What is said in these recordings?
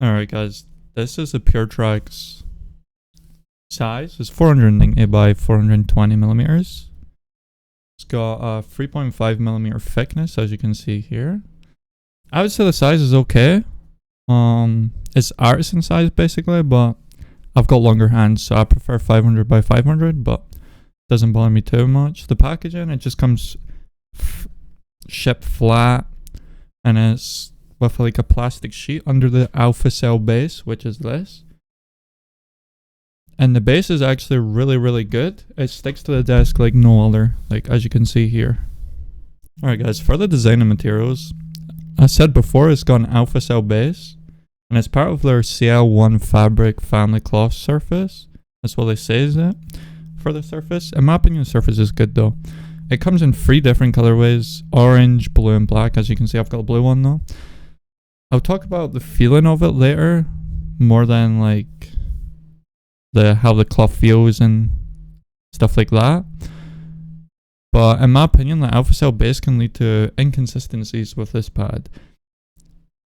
Alright guys, this is a Puretrak's size. It's 490 by 420 millimeters. It's got a 3.5 millimeter thickness, as you can see here. I would say the size is okay. It's artisan size basically, but I've got longer hands, so I prefer 500 by 500, but doesn't bother me too much. The packaging, it just comes shipped flat, and it's with like a plastic sheet under the alpha cell base, which is this. And the base is actually really good. It sticks to the desk like no other, like as you can see here. Alright guys, for the design and materials, I said before it's got an alpha cell base, and it's part of their CL1 fabric family cloth surface. That's what they say is it for the surface. In my opinion, the surface is good though. It comes in 3 different colorways: orange, blue, and black. As you can see, I've got a blue one though. I'll talk about the feeling of it later, more than like how the cloth feels and stuff like that. But in my opinion, the alpha cell base can lead to inconsistencies with this pad.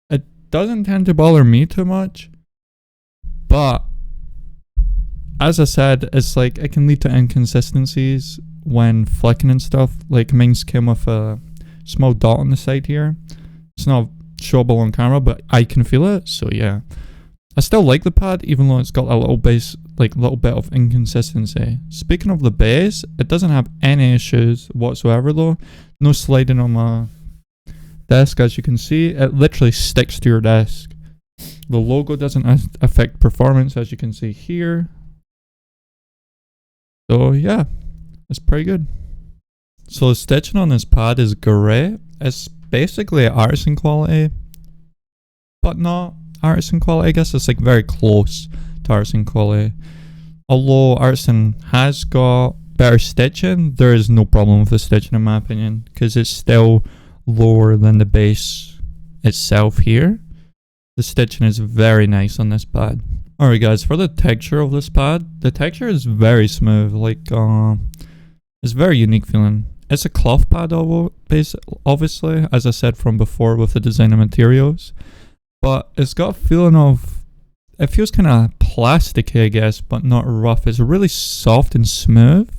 It doesn't tend to bother me too much, but as I said, it's like it can lead to inconsistencies when flicking and stuff. Like mine's came with a small dot on the side here. It's not showable on camera, but I can feel it, so yeah. I still like the pad, even though it's got a little base, like little bit of inconsistency. Speaking of the base, it doesn't have any issues whatsoever though. No sliding on my desk, as you can see. It literally sticks to your desk. The logo doesn't affect performance, as you can see here. So yeah, it's pretty good. So the stitching on this pad is great. It's basically artisan quality, but not artisan quality. I guess it's like very close to artisan quality. Although artisan has got better stitching, there is no problem with the stitching in my opinion, because it's still lower than the base itself here. The stitching is very nice on this pad. Alright guys, for the texture of this pad, the texture is very smooth, like it's very unique feeling. It's a cloth pad obviously, as I said from before with the design and materials. But it's got a feeling of, it feels kind of plasticky I guess, but not rough. It's really soft and smooth.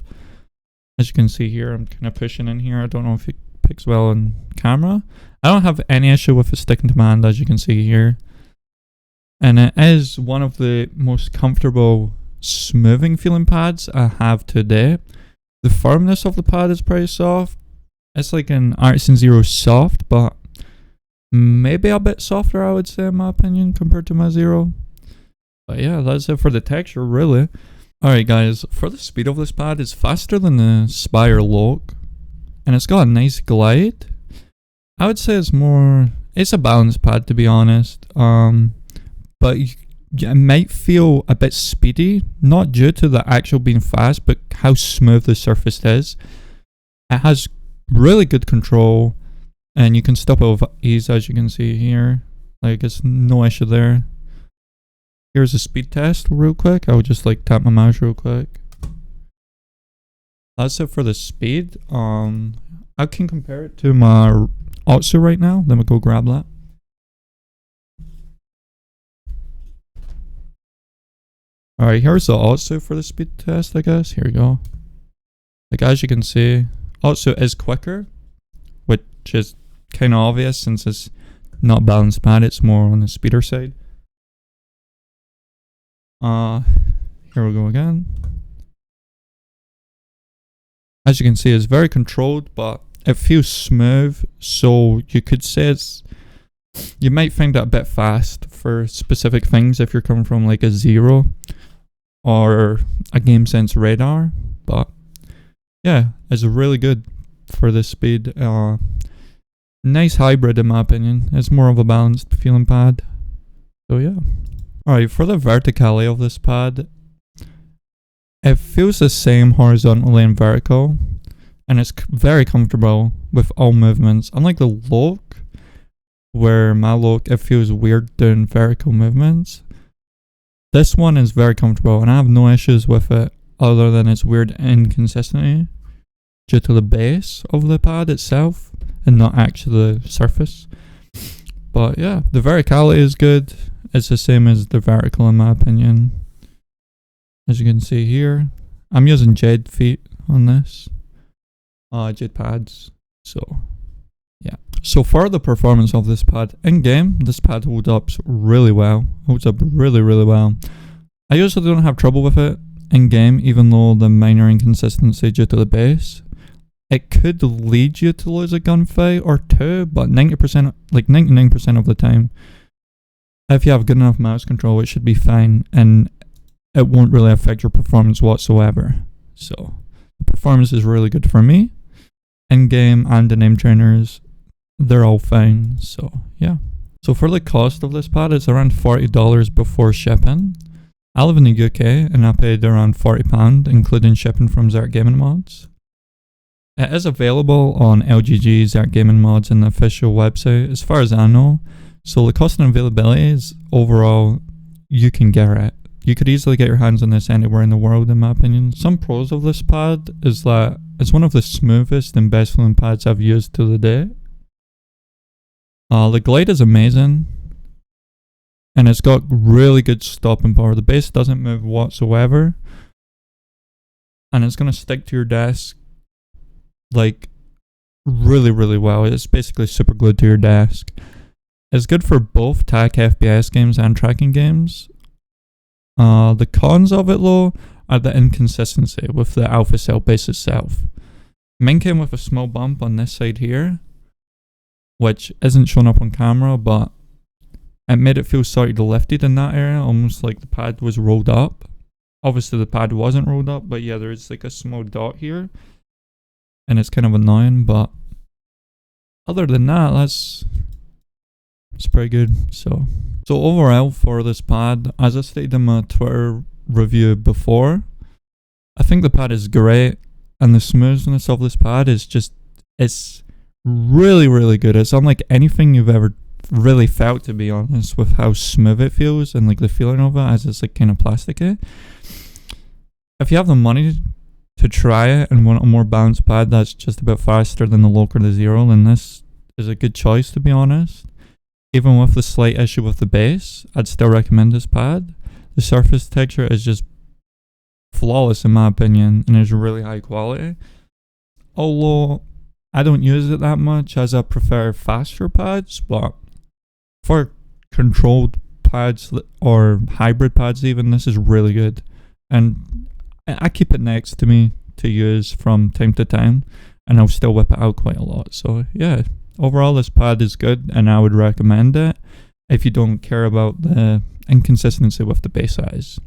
As you can see here, I'm kind of pushing in here. I don't know if it picks well on camera. I don't have any issue with it sticking to my hand, as you can see here. And it is one of the most comfortable smoothing feeling pads I have today. The firmness of the pad is pretty soft. It's like an Artisan Zero soft, but maybe a bit softer I would say in my opinion compared to my Zero. But yeah, that's it for the texture really. Alright guys, for the speed of this pad, it's faster than the Spire Loc. And it's got a nice glide. I would say it's a balanced pad to be honest. But it might feel a bit speedy, not due to the actual being fast, but how smooth the surface is. It has really good control, and you can stop it with ease, as you can see here. Like, it's no issue there. Here's a speed test real quick. I would just like tap my mouse real quick. That's it for the speed. I can compare it to my Otsu right now. Let me go grab that. Alright, here's the Otsu for the speed test, I guess. Here we go. Like, as you can see, Otsu is quicker, which is kind of obvious since it's not balanced pad, it's more on the speeder side. Here we go again. As you can see, it's very controlled, but it feels smooth, so you could say you might find that a bit fast for specific things if you're coming from like a Zero or a GameSense Radar, but yeah, it's really good for this speed. Nice hybrid in my opinion. It's more of a balanced feeling pad, so yeah. Alright, for the verticality of this pad, it feels the same horizontally and vertical, and it's very comfortable with all movements. Unlike the Loc, where my Loc, it feels weird doing vertical movements. This one is very comfortable, and I have no issues with it other than its weird inconsistency due to the base of the pad itself and not actually the surface. But yeah, the verticality is good. it's the same as the vertical in my opinion. As you can see here, I'm using Jade feet on this. Jade pads. So yeah. So for the performance of this pad in game, this pad holds up really well. Holds up really well. I usually don't have trouble with it in game, even though the minor inconsistency due to the base. It could lead you to lose a gunfight or two, but 90%, like 99% of the time, if you have good enough mouse control, it should be fine, and it won't really affect your performance whatsoever. So the performance is really good for me. In game and the name trainers, they're all fine. So yeah. So for the cost of this pad, it's around $40 before shipping. I live in the UK and I paid around £40, including shipping from Zert Gaming Mods. It is available on LGG Zert Gaming Mods and the official website, as far as I know. So the cost and availability is overall, you can get it. You could easily get your hands on this anywhere in the world, in my opinion. Some pros of this pad is that it's one of the smoothest and best feeling pads I've used to the date. The glide is amazing. And it's got really good stopping power. The base doesn't move whatsoever. And it's going to stick to your desk like really well. It's basically super glued to your desk. It's good for both TAC FPS games and tracking games. The cons of it though are the inconsistency with the alpha cell base itself. Mine came with a small bump on this side here, which isn't shown up on camera, but it made it feel sort of lifted in that area, almost like the pad was rolled up. Obviously the pad wasn't rolled up, but yeah, there's like a small dot here. And it's kind of annoying, but other than that, it's pretty good. So overall for this pad, as I stated in my Twitter review before, I think the pad is great, and the smoothness of this pad is just, it's really good. It's unlike anything you've ever really felt, to be honest, with how smooth it feels and like the feeling of it, as it's like kind of plasticky. If you have the money to try it and want a more balanced pad that's just a bit faster than the Loker to Zero, then this is a good choice, to be honest. Even with the slight issue with the base, I'd still recommend this pad. The surface texture is just flawless in my opinion, and is really high quality. Although I don't use it that much, as I prefer faster pads, but for controlled pads or hybrid pads even, this is really good. And I keep it next to me to use from time to time, and I'll still whip it out quite a lot. So yeah, overall this pad is good, and I would recommend it if you don't care about the inconsistency with the base size.